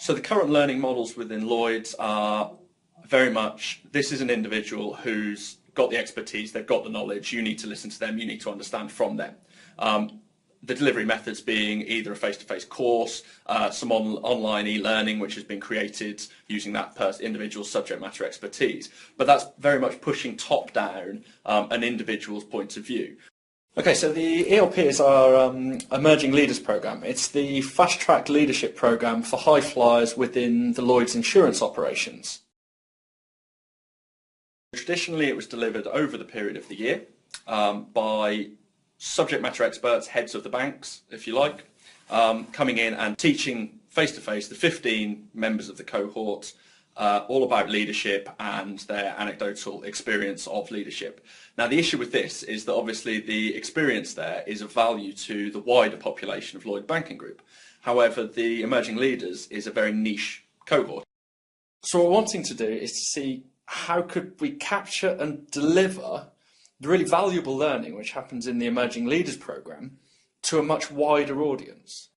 So the current learning models within Lloyds are very much, this is an individual who's got the expertise, they've got the knowledge, you need to listen to them, you need to understand from them. The delivery methods being either a face-to-face course, some online e-learning which has been created using that individual's subject matter expertise. But that's very much pushing top-down an individual's point of view. Okay, so the ELP is our Emerging Leaders programme. It's the fast-track leadership programme for high flyers within the Lloyds insurance operations. Traditionally, it was delivered over the period of the year by subject matter experts, heads of the banks, if you like, coming in and teaching face-to-face the 15 members of the cohort all about leadership and their anecdotal experience of leadership. Now, the issue with this is that obviously the experience there is of value to the wider population of Lloyds Banking Group. However, the Emerging Leaders is a very niche cohort. So what we're wanting to do is to see how could we capture and deliver the really valuable learning which happens in the Emerging Leaders programme to a much wider audience.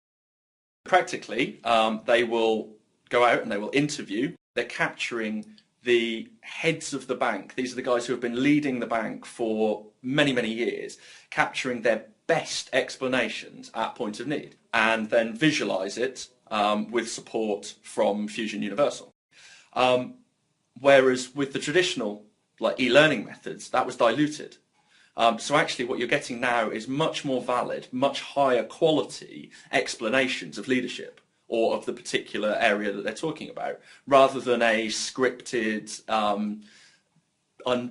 Practically, they will go out and they will interview. They're capturing the heads of the bank. These are the guys who have been leading the bank for many, many years, capturing their best explanations at point of need, and then visualise it with support from Fusion Universal. Whereas with the traditional like e-learning methods, that was diluted. So actually what you're getting now is much more valid, much higher quality explanations of leadership or of the particular area that they're talking about, rather than a scripted,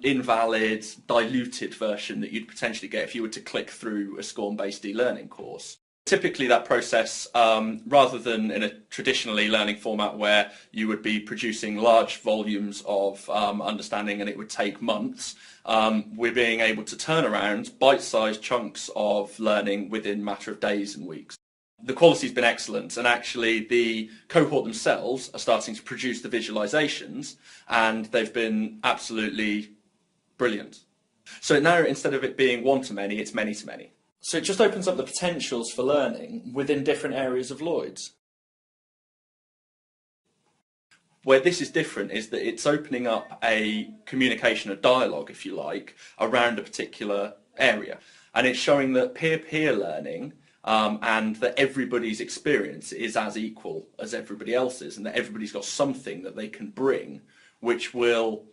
invalid, diluted version that you'd potentially get if you were to click through a SCORM-based e-learning course. Typically that process, rather than in a traditional e-learning format where you would be producing large volumes of understanding and it would take months, we're being able to turn around bite-sized chunks of learning within a matter of days and weeks. The quality's been excellent, and actually the cohort themselves are starting to produce the visualizations, and they've been absolutely brilliant. So now, instead of it being one-to-many, it's many-to-many. So it just opens up the potentials for learning within different areas of Lloyds. Where this is different is that it's opening up a communication, a dialogue, if you like, around a particular area. And it's showing that peer-peer learning and that everybody's experience is as equal as everybody else's, and that everybody's got something that they can bring which will,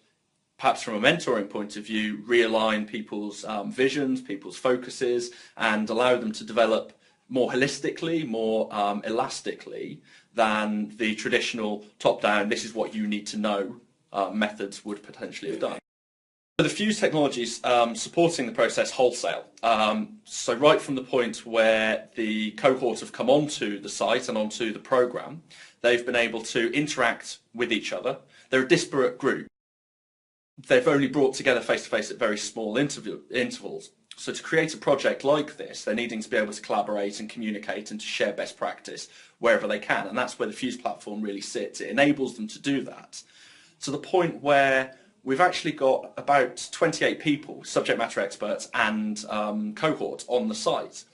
perhaps from a mentoring point of view, realign people's visions, people's focuses, and allow them to develop more holistically, more elastically than the traditional top-down, this is what you need to know methods would potentially have done. The Fuse technologies supporting the process wholesale. So right from the point where the cohort have come onto the site and onto the programme, they've been able to interact with each other. They're a disparate group. They've only brought together face-to-face at very small intervals. So to create a project like this, they're needing to be able to collaborate and communicate and to share best practice wherever they can. And that's where the Fuse platform really sits. It enables them to do that to the point where we've actually got about 28 people, subject matter experts and cohort on the site.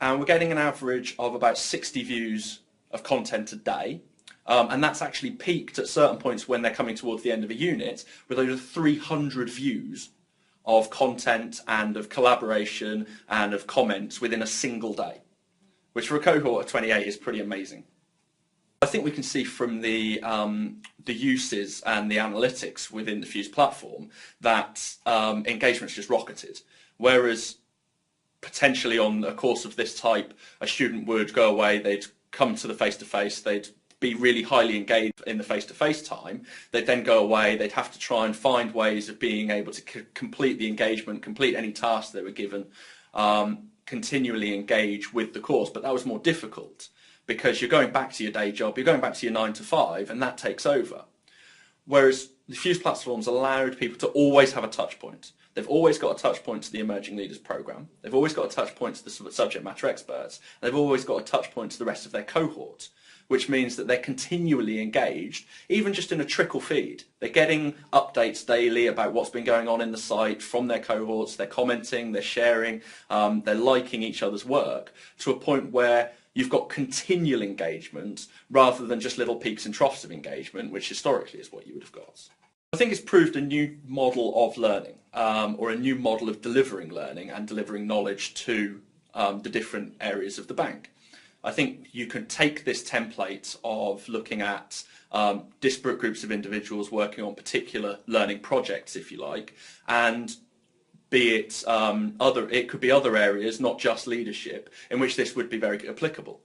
And we're getting an average of about 60 views of content a day. And that's actually peaked at certain points when they're coming towards the end of a unit with over 300 views of content and of collaboration and of comments within a single day, which for a cohort of 28 is pretty amazing. I think we can see from the uses and the analytics within the Fuse platform that engagement's just rocketed. Whereas potentially on a course of this type, a student would go away, they'd come to the face-to-face, they'd be really highly engaged in the face-to-face time, they'd then go away, they'd have to try and find ways of being able to complete the engagement, complete any tasks they were given, continually engage with the course. But that was more difficult, because you're going back to your day job, you're going back to your 9 to 5, and that takes over. Whereas the Fuse platforms allowed people to always have a touch point. They've always got a touch point to the Emerging Leaders programme, they've always got a touch point to the subject matter experts, and they've always got a touch point to the rest of their cohort, which means that they're continually engaged, even just in a trickle feed. They're getting updates daily about what's been going on in the site from their cohorts, they're commenting, they're sharing, they're liking each other's work, to a point where you've got continual engagement rather than just little peaks and troughs of engagement, which historically is what you would have got. I think it's proved a new model of learning, or a new model of delivering learning and delivering knowledge to the different areas of the bank. I think you can take this template of looking at disparate groups of individuals working on particular learning projects, if you like, and be it it could be other areas, not just leadership, in which this would be very applicable.